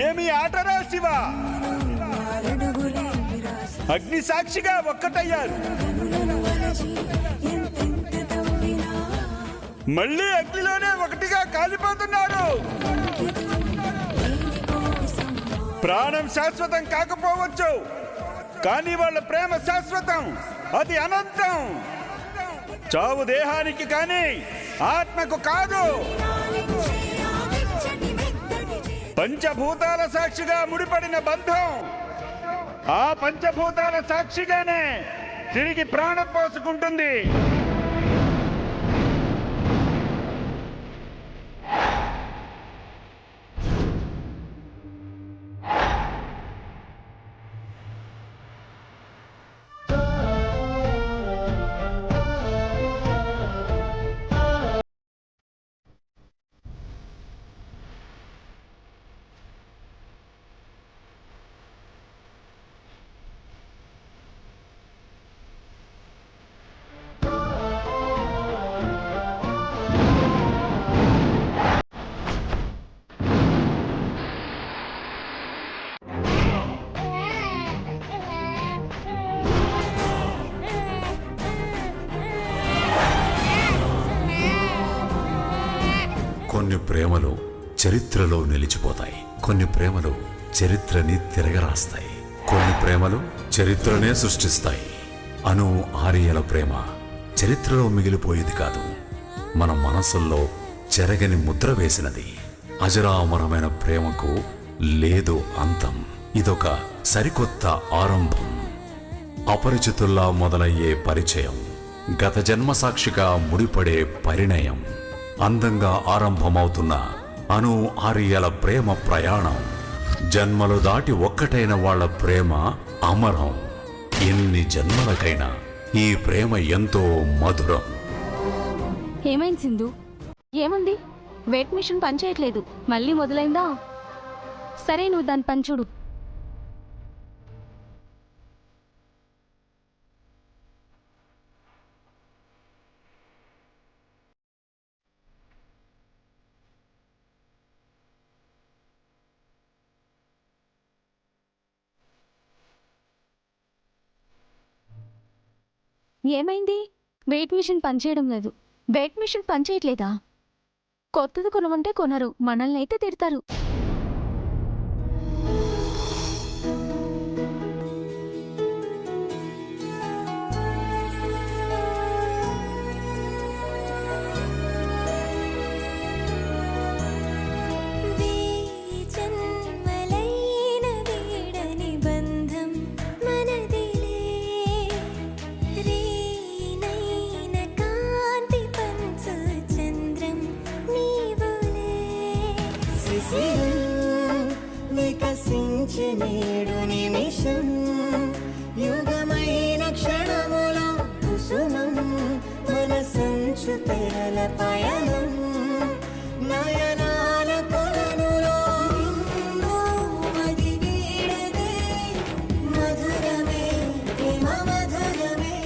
ఏమి ఆటరా శివ? అగ్ని సాక్షిగా ఒక్కటయ్యారు, మళ్ళీ అగ్నిలోనే ఒకటిగా కాలిపోతున్నారు. ప్రాణం శాశ్వతం కాకపోవచ్చు, కానీ వాళ్ళ ప్రేమ శాశ్వతం. అది అనంతం. చావు దేహానికి కానీ ఆత్మకు కాదు. పంచభూతాల సాక్షిగా ముడిపడిన బంధం, ఆ పంచభూతాల సాక్షిగానే తిరిగి ప్రాణం పోసుకుంటుంది. కొన్ని ప్రేమలు చరిత్రలో నిలిచిపోతాయి, కొన్ని ప్రేమలు చరిత్రని తిరగరాస్తాయి, కొన్ని ప్రేమలు చరిత్రనే సృష్టిస్తాయి. అను ఆర్యల ప్రేమ చరిత్రలో మిగిలిపోయేది కాదు, మన మనసుల్లో చెరగని ముద్ర వేసినది. అజరామరమైన ప్రేమకు లేదు అంతం. ఇదొక సరికొత్త ఆరంభం. అపరిచితుల్లా మొదలయ్యే పరిచయం, గత జన్మ సాక్షిగా ముడిపడే పరిణయం, అందంగా ఆరంభమవుతున్న అను ఆర్యల ప్రేమ ప్రయాణం. జన్మలు దాటి ఒక్కటైన వాళ్ల ప్రేమ అమరం. ఎన్ని జన్మలకైనా ఈ ప్రేమ ఎంతో మధురం. ఏమైంది సింధు? ఏముంది, వెయిట్ మిషన్ పనిచేయట్లేదు. మళ్ళీ మొదలైందా? సరే, నువ్వు దాని పని చూడు. ఏమైంది? వెయిట్ మిషన్ పనిచేయడం లేదు. వెయిట్ మిషన్ పనిచేయట్లేదా? కొత్తది కొనమంటే కొనరు, మనల్ని అయితే తిడతారు. నేడు నిమిషం యుగమైన క్షణములో కుసుమం మన సంచు తెరల పయనం నయనాల కొలనులో మది వీడదే మధురమే ప్రేమ మధురమే.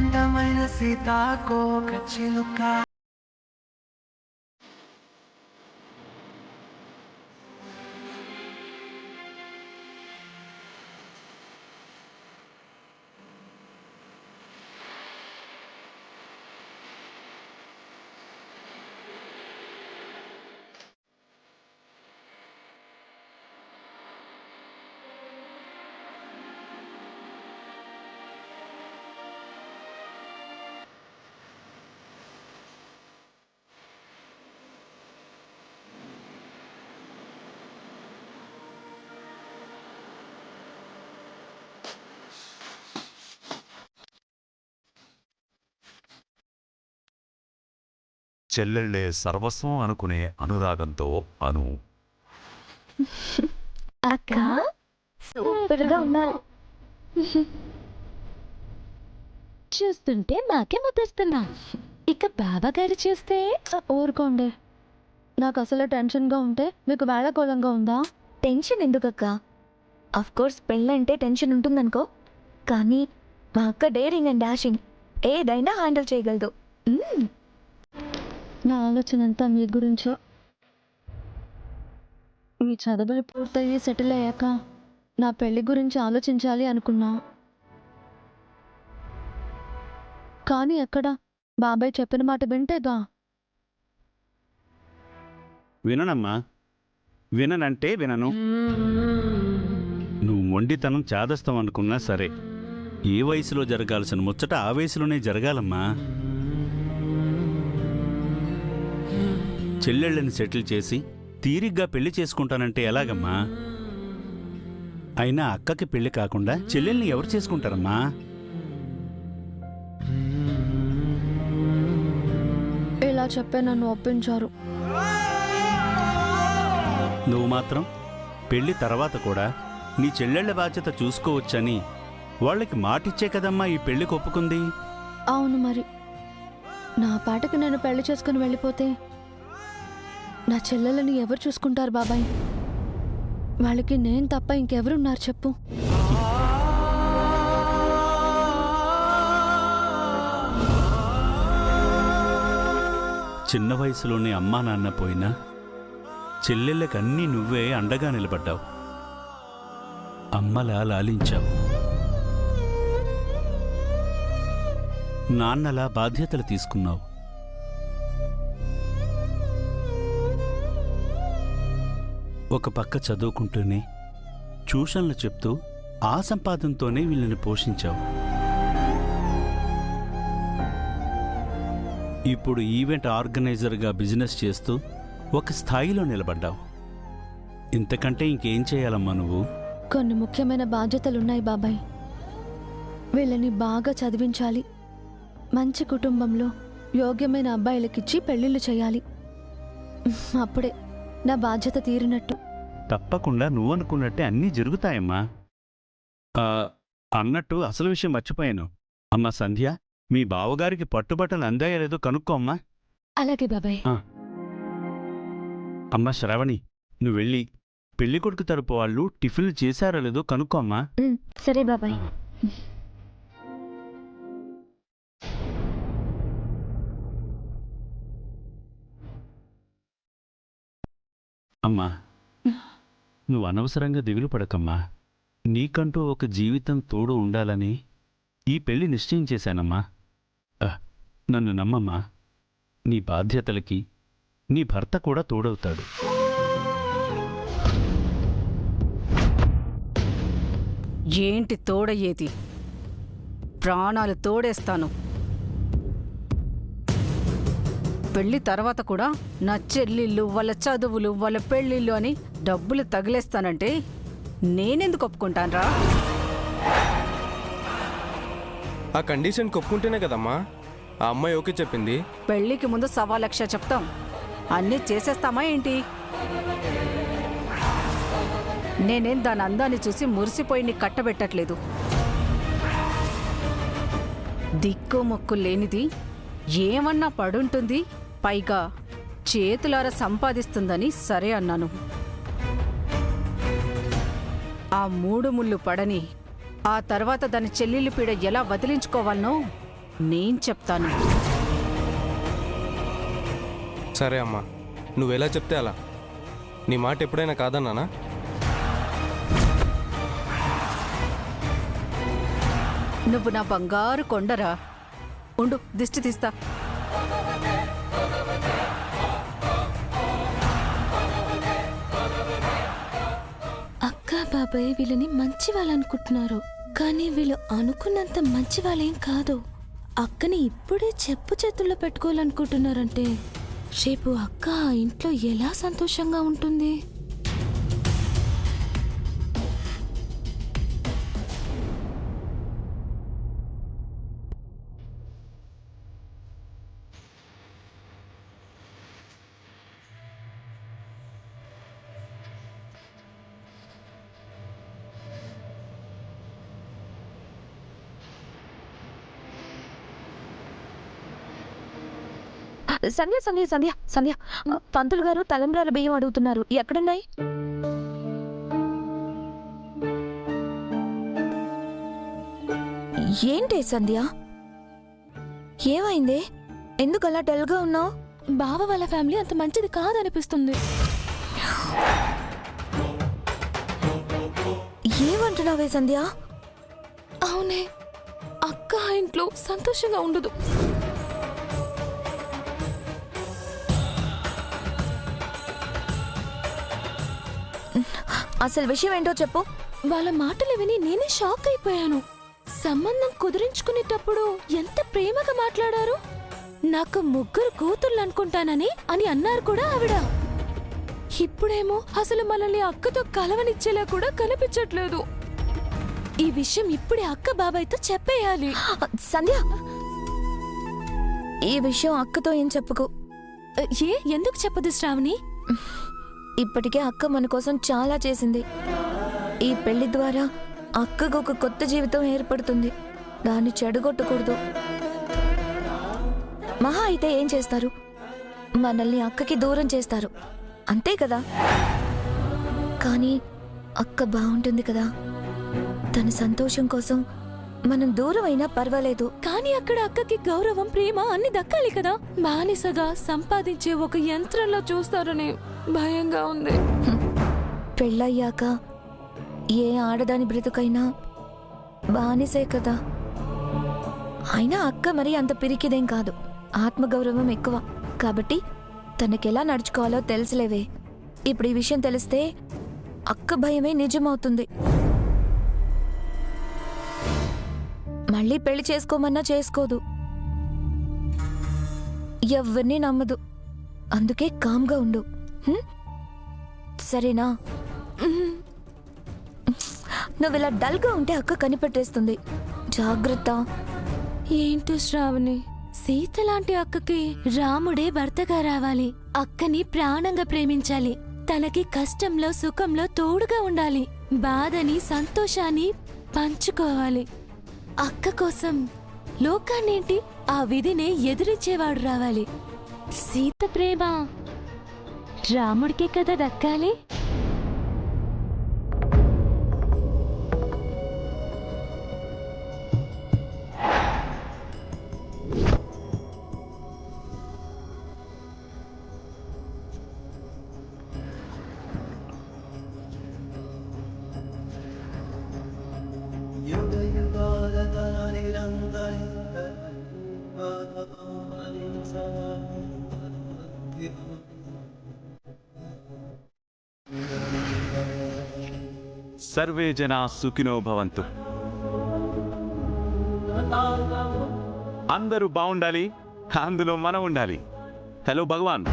అందమైన సీతాకోక చిలుక. చెల్లెళ్ళే సర్వస్వం అనుకునే అనురాగంతో అను. అక్క సూపర్గా ఉన్నారు. చూస్తుంటే నాకే ముద్దస్తున్నా. ఇక బాబాగారు చూస్తే ఊరుకోండి. నాకు అసలు టెన్షన్గా ఉంటే మీకు వేళకోళంగా ఉందా? టెన్షన్ ఎందుకక్క? అఫ్ కోర్స్ పెళ్ళంటే టెన్షన్ ఉంటుందనుకో, కానీ మా అక్క డేరింగ్ అండ్ డాషింగ్, ఏదైనా హ్యాండిల్ చేయగలదు. నా ఆలోచన అంతా మీ గురించో. మీ చదువులు పూర్తయ్యి సెటిల్ అయ్యాక నా పెళ్లి గురించి ఆలోచించాలి అనుకున్నా. కానీ ఎక్కడ బాబాయ్ చెప్పిన మాట వింటేగా. విననమ్మా, విననంటే వినను. నువ్వు మొండితనం చాదస్తాం అనుకున్నా సరే, ఏ వయసులో జరగాల్సిన ముచ్చట ఆ వయసులోనే జరగాలమ్మా. చెల్లెళ్ళని సెటిల్ చేసి తీరిగ్గా పెళ్లి చేసుకుంటానంటే ఎలాగమ్మా? అయినా అక్కకి పెళ్లి కాకుండా చెల్లెల్ని ఎవరు చేసుకుంటారమ్మా? ఇలా చెప్పే నన్ను ఒప్పించారు. నువ్వు మాత్రం పెళ్లి తర్వాత కూడా నీ చెల్లెళ్ల బాధ్యత చూసుకోవచ్చని వాళ్ళకి మాటిచ్చే కదమ్మా ఈ పెళ్లికి ఒప్పుకుంది. అవును, మరి నా పాటకి నేను పెళ్లి చేసుకుని వెళ్ళిపోతే నా చెల్లెలని ఎవరు చూసుకుంటారు బాబాయ్? వాళ్ళకి నేను తప్ప ఇంకెవరున్నారు చెప్పు? చిన్న వయసులోనే అమ్మా నాన్న పోయినా చెల్లెళ్ళకన్నీ నువ్వే అండగా నిలబడ్డావు. అమ్మలా లాలించావు, నాన్నలా బాధ్యతలు తీసుకున్నావు. ఒక పక్క చదువుకుంటూనే ట్యూషన్లు చెప్తూ ఆ సంపాదనతోనే వీళ్ళని పోషించావు. ఇప్పుడు ఈవెంట్ ఆర్గనైజర్గా బిజినెస్ చేస్తూ ఒక స్థాయిలో నిలబడ్డావు. ఇంతకంటే ఇంకేం చేయాలమ్మా నువ్వు? కొన్ని ముఖ్యమైన బాధ్యతలున్నాయి బాబాయ్. వీళ్ళని బాగా చదివించాలి, మంచి కుటుంబంలో యోగ్యమైన అబ్బాయిలకిచ్చి పెళ్ళిళ్ళు చేయాలి. అప్పుడే నా బాధ్యత తీరినట్టు. తప్పకుండా నువ్వనుకున్నట్టే అన్నీ జరుగుతాయమ్మా. అన్నట్టు అసలు విషయం మర్చిపోయాను. అమ్మా సంధ్య, మీ బావగారికి పట్టుబట్టలు అందాయో లేదో కనుక్కో అమ్మా. అలాగే బాబాయ్. అమ్మా శ్రావణి, నువ్వు వెళ్ళి పెళ్లి కొడుకు తరపు వాళ్ళు టిఫిన్లు చేశారో లేదో కనుక్కో అమ్మా. సరే బాబాయ్. అమ్మా, నువ్వు అనవసరంగా దిగులు పడకమ్మా. నీకంటూ ఒక జీవితం తోడు ఉండాలని ఈ పెళ్లి నిశ్చయం చేశానమ్మా. నన్ను నమ్మమ్మా, నీ బాధ్యతలకి నీ భర్త కూడా తోడవుతాడు. ఏంటి తోడయ్యేది? ప్రాణాలు తోడేస్తాను. పెళ్లి తర్వాత కూడా నా చెల్లిళ్ళు, వాళ్ళ చదువులు, వాళ్ళ పెళ్ళిళ్ళు అని డబ్బులు తగిలేస్తానంటే నేనెందుకు ఒప్పుకుంటాన్రా? ఆ కండిషన్ ఒప్పుకుంటేనే కదమ్మా ఆ అమ్మాయి ఓకే చెప్పింది. పెళ్లికి ముందు 1,00,000 చెప్తాం, అన్నీ చేసేస్తామా ఏంటి? నేనేం దాని అందాన్ని చూసి మురిసిపోయి నీ కట్టబెట్టట్లేదు. దిక్కు మొక్కు లేనిది ఏమన్నా పడుంటుంది, పైగా చేతులారా సంపాదిస్తుందని సరే అన్నాను. ఆ 3 ముళ్ళు పడని ఆ తర్వాత దాని చెల్లెళ్ళు పీడ ఎలా వదిలించుకోవాలనో నేను చెప్తాను. సరే అమ్మా, నువ్వెలా చెప్తే అలా. నీ మాట ఎప్పుడైనా కాదన్నానా? నువ్వు నా బంగారు కొండరా. ఉండు, దిష్టి తీస్తా. అక్క బాబాయ్ వీళ్ళని మంచి వాళ్ళనుకుంటున్నారు, కానీ వీళ్ళు అనుకున్నంత మంచి వాళ్ళేం కాదు. అక్కని ఇప్పుడే చెప్పు చేతుల్లో పెట్టుకోవాలనుకుంటున్నారంటే రేపు అక్క ఆ ఇంట్లో ఎలా సంతోషంగా ఉంటుంది? సంధ్య సంధ్య సంధ్య సంధ్య పంతులు గారు తలంబ్రాల బియ్యం అడుగుతున్నారు. ఎక్కడున్నాయి? ఏంటి సంధ్య, ఏమైంది? ఎందుకు అలా డల్గా ఉన్నావు? బావ వాళ్ళ ఫ్యామిలీ అంత మంచిది కాదనిపిస్తుంది. ఏమంటున్నావే సంధ్య? అవునే, అక్క ఆ ఇంట్లో సంతోషంగా ఉండదు. అసలు విషయం ఏంటో చెప్పు. వాళ్ళ మాటలు విని నేనే షాక్ అయిపోయాను. సంబంధం కుదిరించుకునేటప్పుడు ఎంత ప్రేమగా మాట్లాడారు. నాకు 3 కూతుర్లు అనుకుంటానని అన్నారు కూడా ఆవిడ. ఇప్పుడేమో అసలు మనల్ని అక్కతో కలవనిచ్చేలా కూడా కనిపించట్లేదు. ఈ విషయం ఇప్పుడే అక్క బాబాయ్తో చెప్పేయాలి. సంధ్య, ఈ విషయం అక్కతో ఏం చెప్పుకో. ఎందుకు చెప్పదు శ్రావణి? ఇప్పటికే అక్క మన కోసం చాలా చేసింది. ఈ పెళ్లి ద్వారా అక్కకు ఒక కొత్త జీవితం ఏర్పడుతుంది. దాన్ని చెడగొట్టకూడదు. మహా అయితే ఏం చేస్తారు? మనల్ని అక్కకి దూరం చేస్తారు, అంతే కదా. కానీ అక్క బాగుంటుంది కదా. తన సంతోషం కోసం మనం దూరం అయినా పర్వాలేదు. కానీ అక్కడ అక్కకి గౌరవం, ప్రేమ అన్ని దక్కాలి కదా. బానిసగా సంపాదించే ఒక యంత్రంలో చూస్తారని భయంగా ఉంది. పెళ్ళయ్యాక ఏ ఆడదాని బ్రతుకైనా బానిసే కదా. అయినా అక్క మరి అంత పిరికిదేం కాదు. ఆత్మగౌరవం ఎక్కువ కాబట్టి తనకెలా నడుచుకోవాలో తెలుసులేవే. ఇప్పుడు ఈ విషయం తెలిస్తే అక్క భయమే నిజమవుతుంది. మళ్ళీ పెళ్లి చేసుకోమన్నా చేసుకోదు. ఎవరిని నమ్మదు. అందుకే కామ్గా ఉండు, సరేనా? నువ్వు ఇలా డల్గా ఉంటే అక్క కనిపెట్టేస్తుంది. జాగ్రత్త. ఏంటో శ్రావణి, సీత లాంటి అక్కకి రాముడే భర్తగా రావాలి. అక్కని ప్రాణంగా ప్రేమించాలి. తనకి కష్టంలో సుఖంలో తోడుగా ఉండాలి. బాధని సంతోషాన్ని పంచుకోవాలి. అక్క కోసం లోకాన్నేంటి ఆ విధినే ఎదిరించేవాడు రావాలి. సీత ప్రేమ రాముడికే కదా దక్కాలి. సర్వే జనా సుఖినో భవంతు. అందరూ బాగుండాలి, అందులో మనం ఉండాలి. హలో భగవాన్,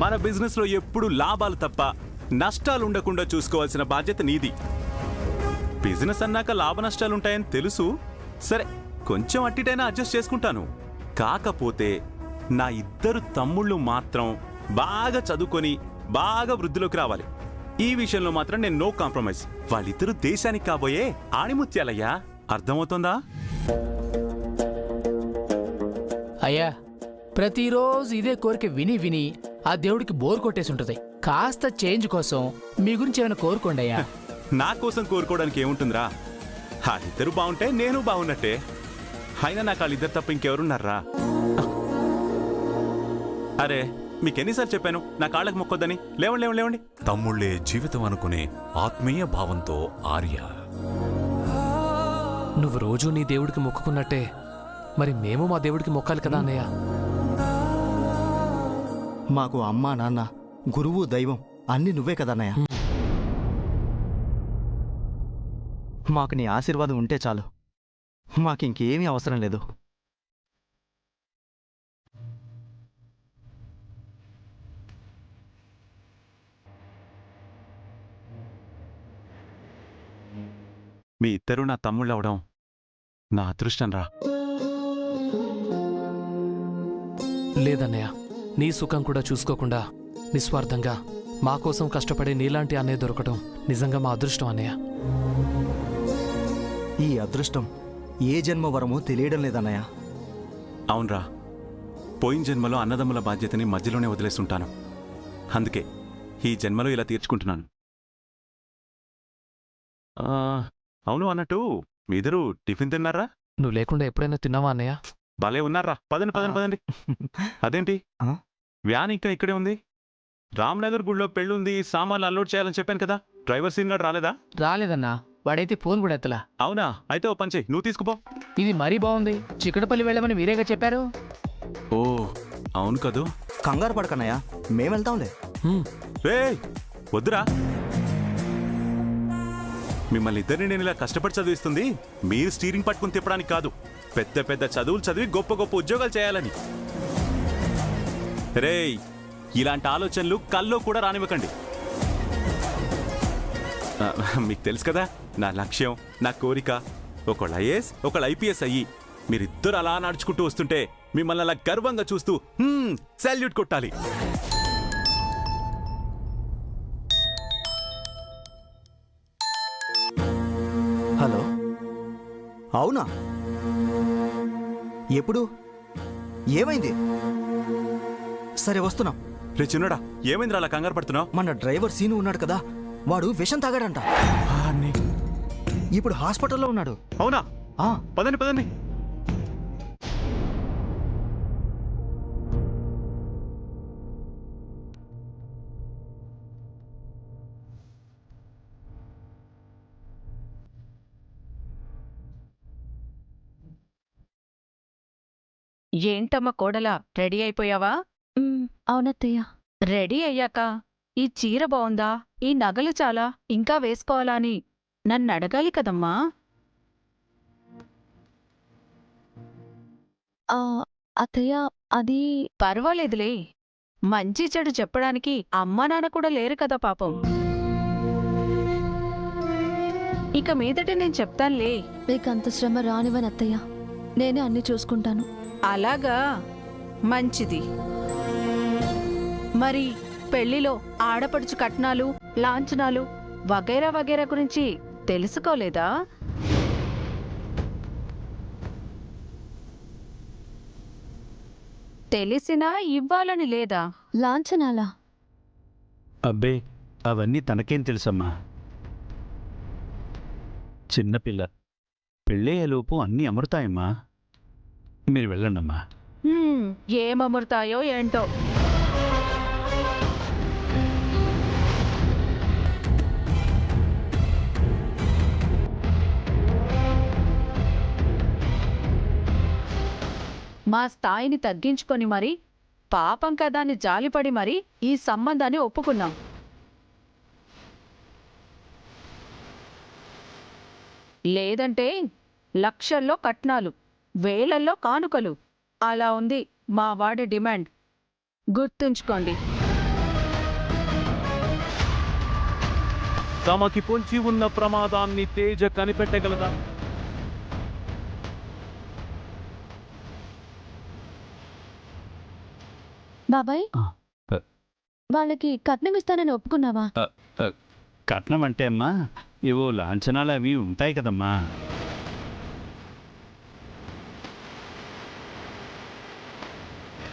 మన బిజినెస్లో ఎప్పుడు లాభాలు తప్ప నష్టాలు ఉండకుండా చూసుకోవాల్సిన బాధ్యత నీది. బిజినెస్ అన్నాక లాభ నష్టాలుంటాయని తెలుసు. సరే, కొంచెం అట్టిటైనా అడ్జస్ట్ చేసుకుంటాను. కాకపోతే నా 2 తమ్ముళ్ళు మాత్రం బాగా చదువుకొని బాగా వృద్ధిలోకి రావాలి. ఈ విషయంలో మాత్రం నేను నో కాంప్రమైజ్. వాళ్ళిద్దరూ దేశానికి కాబోయే ఆణిముత్యాలయ్యా. అర్థమవుతుందా? అయ్యా, ప్రతిరోజు ఇదే కోరిక విని విని ఆ దేవుడికి బోర్ కొట్టేసి ఉంటుంది. కాస్త చేంజ్ కోసం మీ గురించి ఏమైనా కోరుకోండి అయ్యా. నా కోసం కోరుకోవడానికి ఏముంటుందిరా? వాళ్ళిద్దరూ బాగుంటే నేను బాగున్నట్టే. అయినా నాకు వాళ్ళిద్దరు తప్ప ఇంకెవరున్నారా? అరే మీకెన్నిసార్లు చెప్పాను నా కాళ్ళకు మొక్కొద్దని? లేవండి లేవండి లేవండి. తమ్ముళ్ళే జీవితం అనుకునే ఆత్మీయ భావంతో ఆర్య. నువ్వు రోజూ నీ దేవుడికి మొక్కుకున్నట్టే మరి మేము మా దేవుడికి మొక్కాలి కదా అన్నయ్య. మాకు అమ్మా నాన్న గురువు దైవం అన్నీ నువ్వే కదన్నయ్య. మాకు నీ ఆశీర్వాదం ఉంటే చాలు, మాకింకేమీ అవసరం లేదు. మీ ఇద్దరూ నా తమ్ముళ్ళు అవడం నా అదృష్టం రా. లేదన్నయ్య, నీ సుఖం కూడా చూసుకోకుండా నిస్వార్థంగా మా కోసం కష్టపడే నీలాంటి అన్నయ్య దొరకడం నిజంగా మా అదృష్టం అన్నయ్య. ఈ అదృష్టం ఏ జన్మ వరమో తెలియడం లేదన్నయ్య. అవునరా, పోయిన జన్మలో అన్నదమ్ముల బాధ్యతని మధ్యలోనే వదిలేస్తుంటాను. అందుకే ఈ జన్మలో ఇలా తీర్చుకుంటున్నాను. అవును అన్నట్టు మీదరు టిఫిన్ తిన్నారా? నువ్వు లేకుండా ఎప్పుడైనా తిన్నావా అన్నయ్య? భలే ఉన్నారా. పదండి పదండి పదండి. అదేంటి ఆ? వ్యాన్ ఇంకా ఇక్కడే ఉంది? రామ్నగర్ గుడిలో పెళ్ళుంది, సామాన్లు అన్లోడ్ చేయాలని చెప్పాను కదా. డ్రైవర్ సీన్ గారు రాలేదా? రాలేదన్నా, వాడైతే ఫోన్ కూడా ఎత్తలా. అవునా? అయితే ఓ పంచే, నువ్వు తీసుకుపో. ఇది మరీ బాగుంది. చిక్కడపల్లి వెళ్ళమని మీరేగా చెప్పారు. ఓ అవును కదూ. కంగారు పడకన్నయ్య, మేమెళ్తాంలే. రే వద్దురా. మిమ్మల్ని ఇద్దరిని నేను ఇలా కష్టపడి చదివిస్తుంది మీరు స్టీరింగ్ పట్టుకుని తిప్పడానికి కాదు, పెద్ద పెద్ద చదువులు చదివి గొప్ప గొప్ప ఉద్యోగాలు చేయాలని. రేయ్, ఇలాంటి ఆలోచనలు కల్లో కూడా రానివ్వకండి. మీకు తెలుసు కదా నా లక్ష్యం, నా కోరిక. ఒకళ్ళు ఐఏఎస్, ఒకళ్ళు ఐపీఎస్ అయ్యి మీరిద్దరు అలా నడుచుకుంటూ వస్తుంటే మిమ్మల్ని అలా గర్వంగా చూస్తూ సాల్యూట్ కొట్టాలి. హలో, అవునా? ఎప్పుడు? ఏమైంది? సరే వస్తున్నాం. రే చిన్నడా, ఏమైందిరా అలా కంగారు పడుతున్నావు? మన డ్రైవర్ సీను ఉన్నాడు కదా, వాడు విషం తాగాడంట. ఇప్పుడు హాస్పిటల్లో ఉన్నాడు. అవునా? ఆ, పదండి పదండి. ఏంటమ్మా కోడలా, రెడీ అయిపోయావా? అవునత్తయ్య. రెడీ అయ్యాక ఈ చీర బావుందా, ఈ నగలు చాలా, ఇంకా వేసుకోవాలా అని నన్నడగాలి కదమ్మా. అత్తయ్య అది పర్వాలేదులే, మంచి చెడు చెప్పడానికి అమ్మా నాన్న కూడా లేరు కదా పాపం. ఇక మీదట నేను చెప్తానులే. మీకు అంత శ్రమ రానివని అత్తయ్య, నేనే అన్ని చూసుకుంటాను. అలాగా, మంచిది. మరి పెళ్లిలో ఆడపడుచు కట్నాలు, లాంఛనాలు వగైరా వగైరా గురించి తెలుసుకోలేదా? తెలిసినా ఇవ్వాలని లేదా? లాంఛనాలా? అబ్బే, అవన్నీ తనకేం తెలుసమ్మా. చిన్నపిల్ల, పెళ్ళయ్యేలోపు అన్నీ అమరుతాయమ్మా. మీరు వెళ్ళండమ్మా. ఏమమురుతాయో ఏంటో. మా స్థాయిని తగ్గించుకొని మరి, పాపం కదా అని జాలిపడి మరి ఈ సంబంధాన్ని ఒప్పుకున్నాం. లేదంటే లక్షల్లో కట్నాలు, వేలల్లో కానుకలు, అలా ఉంది మా వాడి డిమాండ్. గుర్తుంచుకోండి. తమకి పొంచి ఉన్న ప్రమాదాన్ని తేజ కనిపెట్టగలదా? బాబాయ్, వాళ్ళకి కట్నం ఇస్తానని ఒప్పుకున్నావా? కట్నం అంటే అమ్మా, ఏవో లాంఛనాలు అవి ఉంటాయి కదమ్మా.